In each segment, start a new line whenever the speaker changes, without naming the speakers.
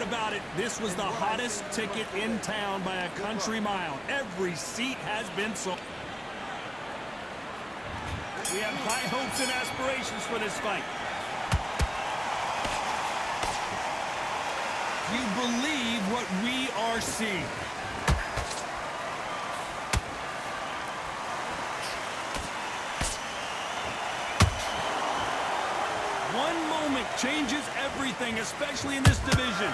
about it. This was the hottest ticket in town by a country mile. Every seat has been sold. We have high hopes and aspirations for this fight. You believe what we are seeing. One moment changes everything, especially in this division.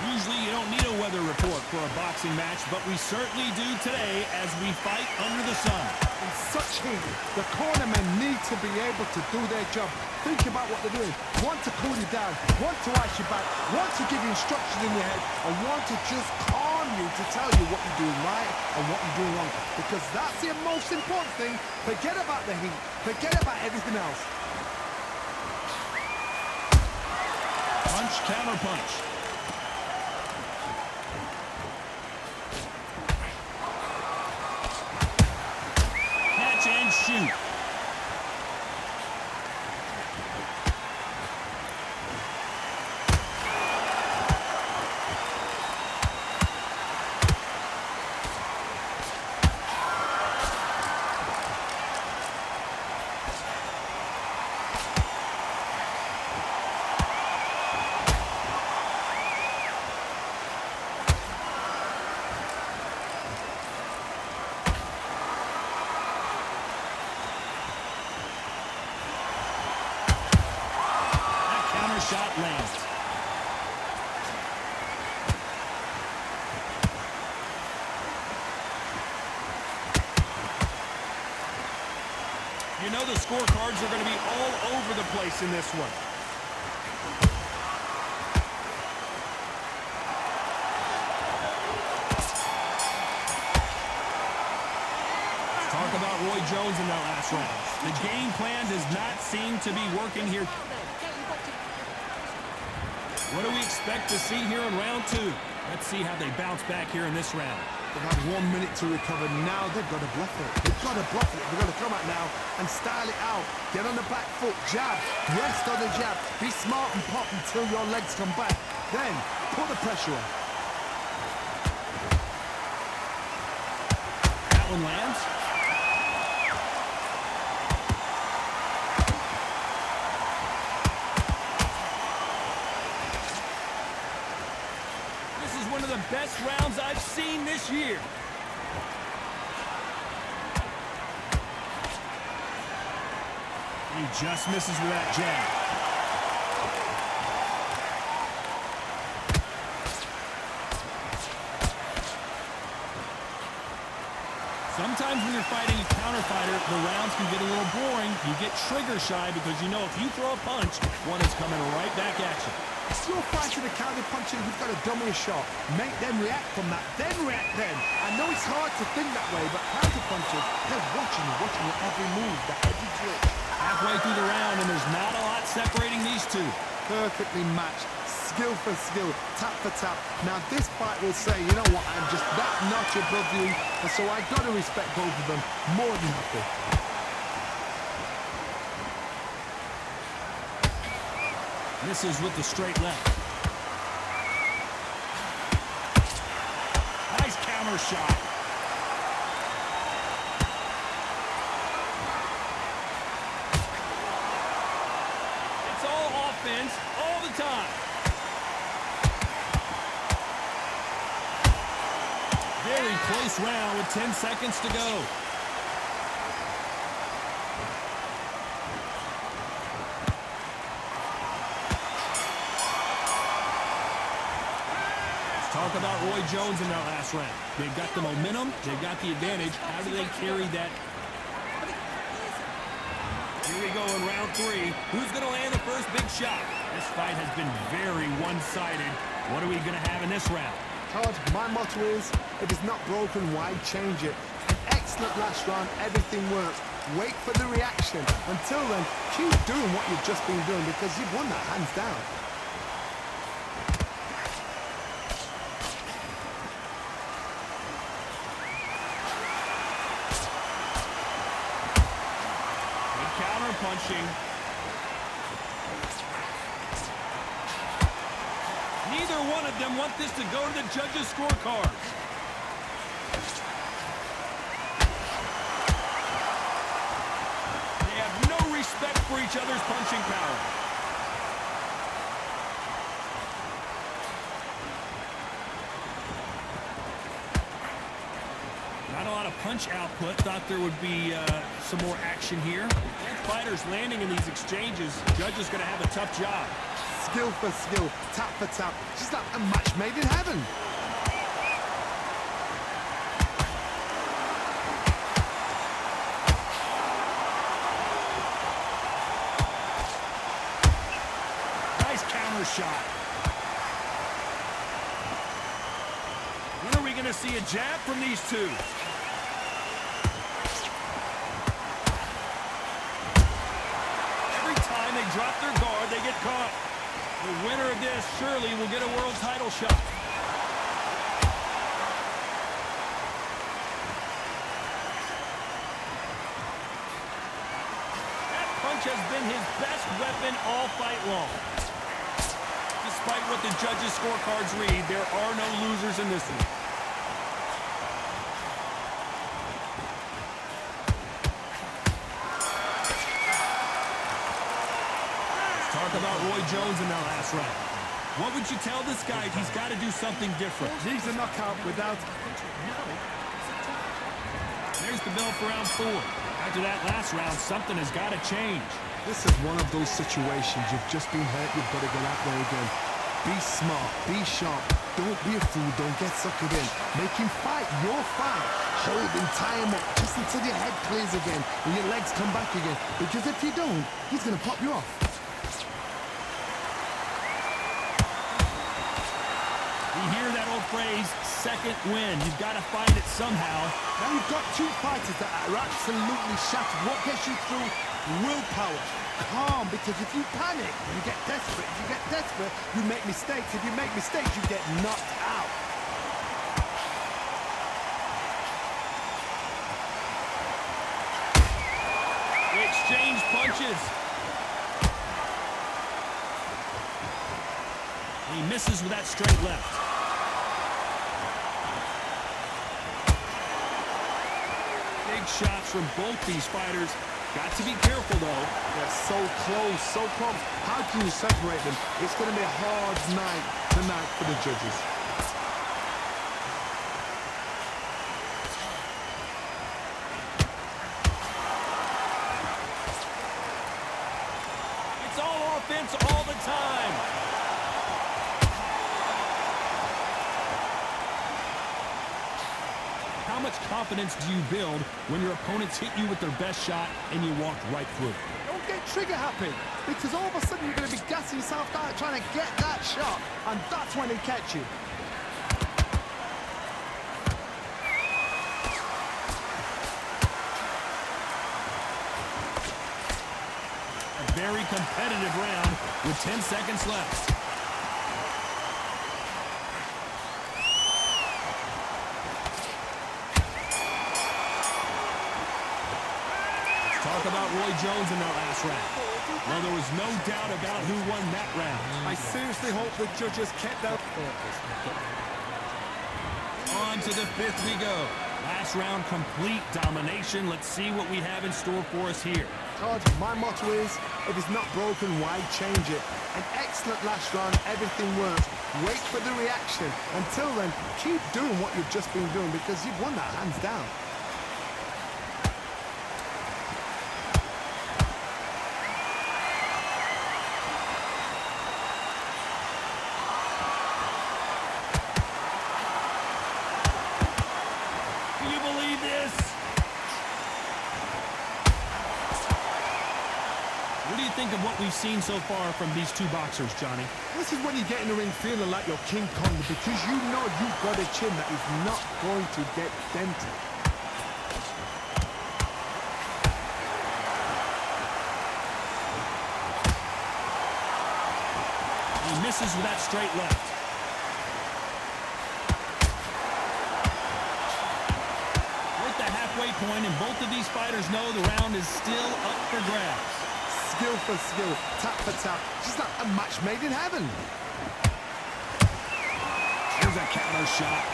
Usually you don't need a weather report for a boxing match, but we certainly do today as we fight under the sun.
In such heat, the cornermen need to be able to do their job. Think about what they're doing. Want to cool you down, want to ice you back, want to give you instructions in your head, and want to just calm you to tell you what you're doing right and what you're doing wrong. Because that's the most important thing. Forget about the heat. Forget about everything else.
Punch, counter punch. Catch and shoot. Shot lands. You know the scorecards are going to be all over the place in this one. Talk about Roy Jones in that last round. The game plan does not seem to be working here. What do we expect to see here in round two? Let's see how they bounce back here in this round.
They've had 1 minute to recover. Now they've got to bluff it. They've got to bluff it. They've got to come out now and style it out. Get on the back foot, jab, rest on the jab. Be smart and pop until your legs come back. Then put the pressure on.
That one lands. One of the best rounds I've seen this year. He just misses with that jab. Sometimes when you're fighting a counter fighter, the rounds can get a little boring. You get trigger shy because you know if you throw a punch, one is coming right back at you.
If you're fighting a counter puncher who's got a dummy shot, make them react from that, then react then. I know it's hard to think that way, but counter punchers, they're watching your every move, that every trick.
Halfway through the round, and there's not a lot separating these two.
Perfectly matched, skill for skill, tap for tap. Now this fight will say, you know what, I'm just that notch above you, and so I got to respect both of them more than happy.
Misses with the straight left. Nice counter shot. It's all offense all the time. Very close round with 10 seconds to go. Talk about Roy Jones in that last round. They've got the momentum. They've got the advantage. How do they carry that? Here we go in round three. Who's going to land the first big shot? This fight has been very one-sided. What are we going to have in this round?
Todd, my motto is, if it's not broken, why change it? An excellent last round. Everything worked. Wait for the reaction. Until then, keep doing what you've just been doing because you've won that hands down.
Punching. one of them want this to go to the judges' scorecards. They have no respect for each other's punching power. Not a lot of punch output. Thought there would be some more action here. Both fighters landing in these exchanges. Judge is going to have a tough job.
Skill for skill, tap for tap. Just like a match made in heaven.
Nice counter shot. When are we going to see a jab from these two? Every time they drop their guard, they get caught. The winner of this surely will get a world title shot. That punch has been his best weapon all fight long. Despite what the judges' scorecards read, there are no losers in this one. Talk about Roy Jones in that last round. What would you tell this guy if he's got to do something different?
Needs a knockout without...
There's the bell for round 4. After that last round, something has got to change.
This is one of those situations. You've just been hurt. You've got to get out there again. Be smart. Be sharp. Don't be a fool. Don't get suckered in. Make him fight your fight. Hold him, tie him up, just until your head clears again and your legs come back again. Because if you don't, he's going to pop you off.
You hear that old phrase, second win. You've got to find it somehow.
Now you've got two fighters that are absolutely shattered. What gets you through? Willpower. Calm, because if you panic, you get desperate. If you get desperate, you make mistakes. If you make mistakes, you get knocked out.
They exchange punches. He misses with that straight left. Big shots from both these fighters. Got to be careful, though.
They're so close, so close. How can you separate them? It's going to be a hard night tonight for the judges.
It's all offense all the time. How much confidence do you build when your opponents hit you with their best shot and you walk right through?
Don't get trigger happy, because all of a sudden you're going to be gassing yourself out trying to get that shot, and that's when they catch you.
A very competitive round with 10 seconds left. Talk about Roy Jones in that last round. Well, there was no doubt about who won that round.
I seriously hope the judges kept that.
On to the 5th we go. Last round, complete domination. Let's see what we have in store for us here.
Todd, my motto is, if it's not broken, why change it? An excellent last round, everything worked. Wait for the reaction. Until then, keep doing what you've just been doing, because you've won that hands down.
What do you think of what we've seen so far from these two boxers, Johnny?
This is when you get in the ring feeling like you're King Kong, because you know you've got a chin that is not going to get dented.
He misses with that straight left. We're at the halfway point, and both of these fighters know the round is still up for grabs.
Skill for skill, tap for tap, just like a match made in heaven.
There's a counter shot.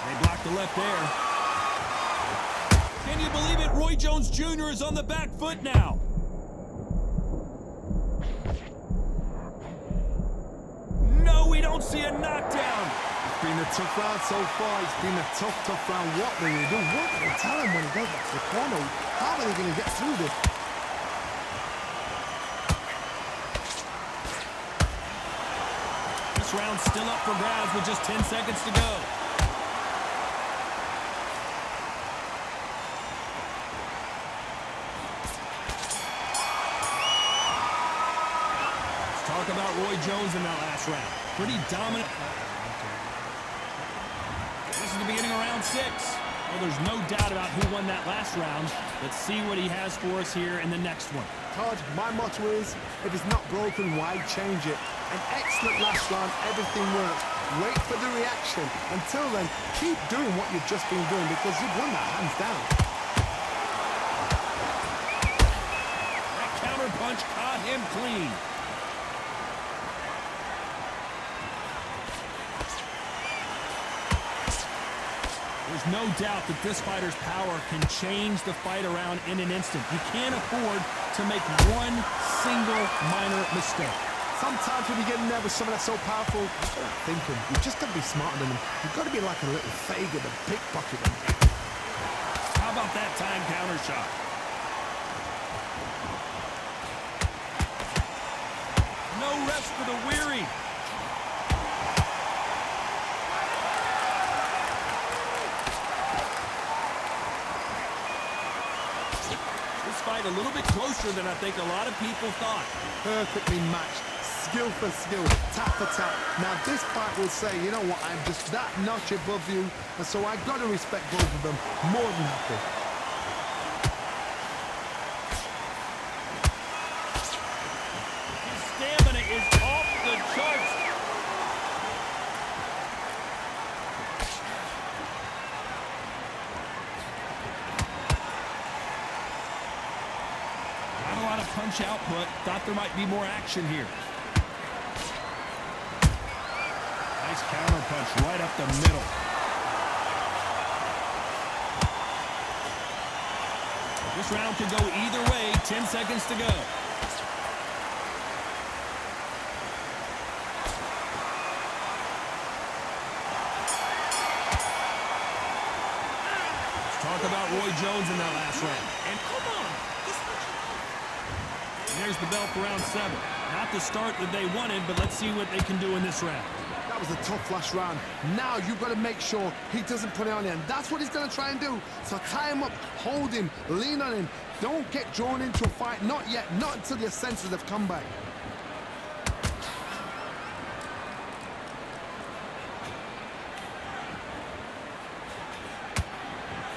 They blocked the left there. Can you believe it? Roy Jones Jr. is on the back foot now. No, we don't see a knockdown.
It's been a tough round so far. It's been a tough round. What are they going to do? What do they tell him when he goes back to the corner? How are they going to get through this?
This round's still up for grabs with just 10 seconds to go. Let's talk about Roy Jones in that last round. Pretty dominant. This is the beginning of round 6. Well, there's no doubt about who won that last round. Let's see what he has for us here in the next one.
Todd, my motto is, if it's not broken, why change it? An excellent last round, everything works. Wait for the reaction. Until then, keep doing what you've just been doing because you've won that hands down.
That counter punch caught him clean. There's no doubt that this fighter's power can change the fight around in an instant. You can't afford to make one single minor mistake.
Sometimes when you get in there with someone that's so powerful, you've got to think him. You've just got to be smarter than him. You've got to be like a little faggot to pickpocket him.
How about that time counter shot? No rest for the weary. This fight a little bit closer than I think a lot of people thought.
Perfectly matched. Skill for skill, tap for tap. Now this fight will say, you know what, I'm just that notch above you, and so I've got to respect both of them more than happy.
His stamina is off the charts. Not a lot of punch output. Thought there might be more action here. Nice counter punch right up the middle. This round could go either way. 10 seconds to go. Let's talk about Roy Jones in that last round. And come on. And there's the bell for round 7. Not the start that they wanted, but let's see what they can do in this round.
That was a tough last round. Now you've got to make sure he doesn't put it on you, and that's what he's going to try and do. So tie him up, hold him, lean on him. Don't get drawn into a fight. Not yet. Not until your senses have come back.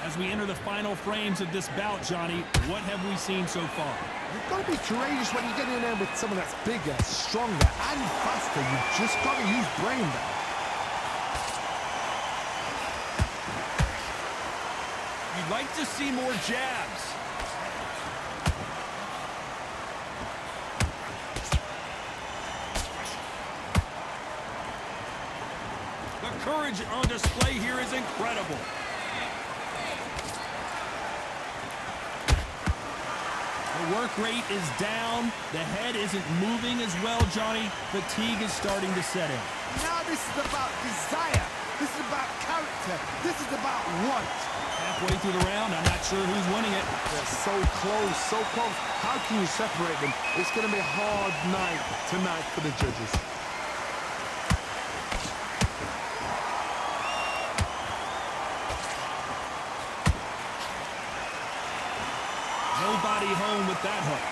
As we enter the final frames of this bout, Johnny, what have we seen so far?
You've got to be courageous when you get in there with someone that's bigger, stronger, and faster. You've just got to use brain there.
You'd like to see more jabs. The courage on display here is incredible. The work rate is down. The head isn't moving as well, Johnny. Fatigue is starting to set in.
Now this is about desire. This is about character. This is about want.
Halfway through the round, I'm not sure who's winning it.
They're so close, so close. How can you separate them? It's going to be a hard night tonight for the judges.
Nobody home with that hook.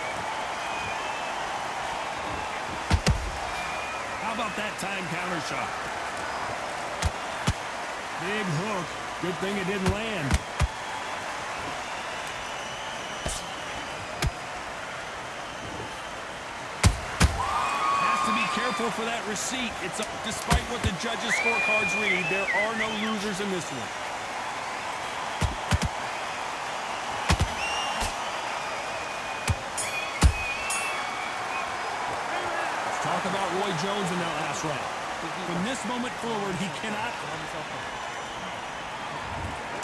How about that time counter shot? Big hook. Good thing it didn't land. Has to be careful for that receipt. It's despite what the judges' scorecards read, there are no losers in this one. Talk about Roy Jones in that last round. From this moment forward, he cannot.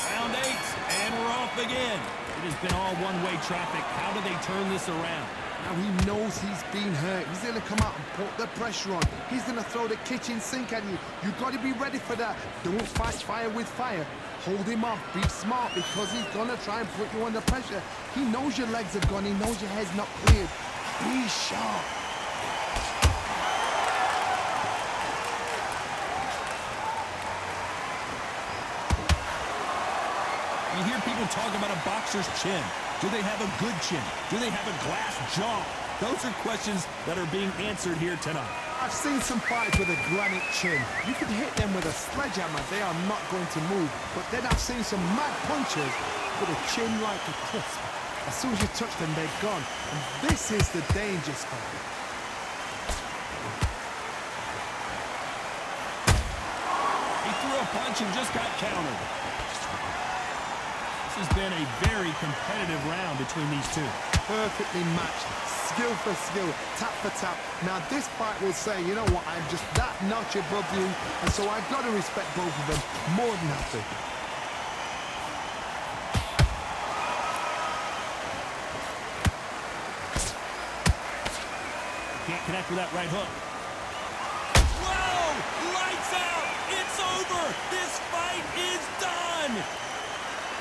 Round 8, and we're off again. It has been all one-way traffic. How do they turn this around?
Now he knows he's been hurt. He's going to come out and put the pressure on. He's going to throw the kitchen sink at you. You've got to be ready for that. Don't fight fire with fire. Hold him off. Be smart because he's going to try and put you under pressure. He knows your legs are gone. He knows your head's not cleared. Be sharp.
You hear people talk about a boxer's chin. Do they have a good chin? Do they have a glass jaw? Those are questions that are being answered here tonight.
I've seen some fights with a granite chin. You could hit them with a sledgehammer. They are not going to move. But then I've seen some mad punchers with a chin like a crisp. As soon as you touch them, they're gone. And this is the danger spot.
He threw a punch and just got countered. This has been a very competitive round between these two.
Perfectly matched, skill for skill, tap for tap. Now this fight will say, you know what, I'm just that notch above you, and so I've got to respect both of them more than happy.
Can't connect with that right hook. Whoa! Lights out! It's over! This fight is done!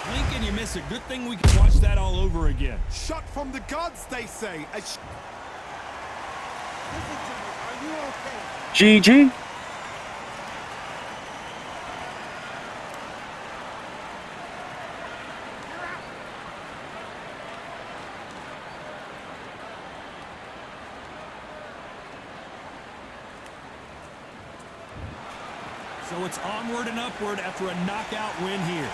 Blink and you miss it. Good thing we can watch that all over again.
Shot from the gods, they say. Listen to me. Are you okay?
GG.
So it's onward and upward after a knockout win here.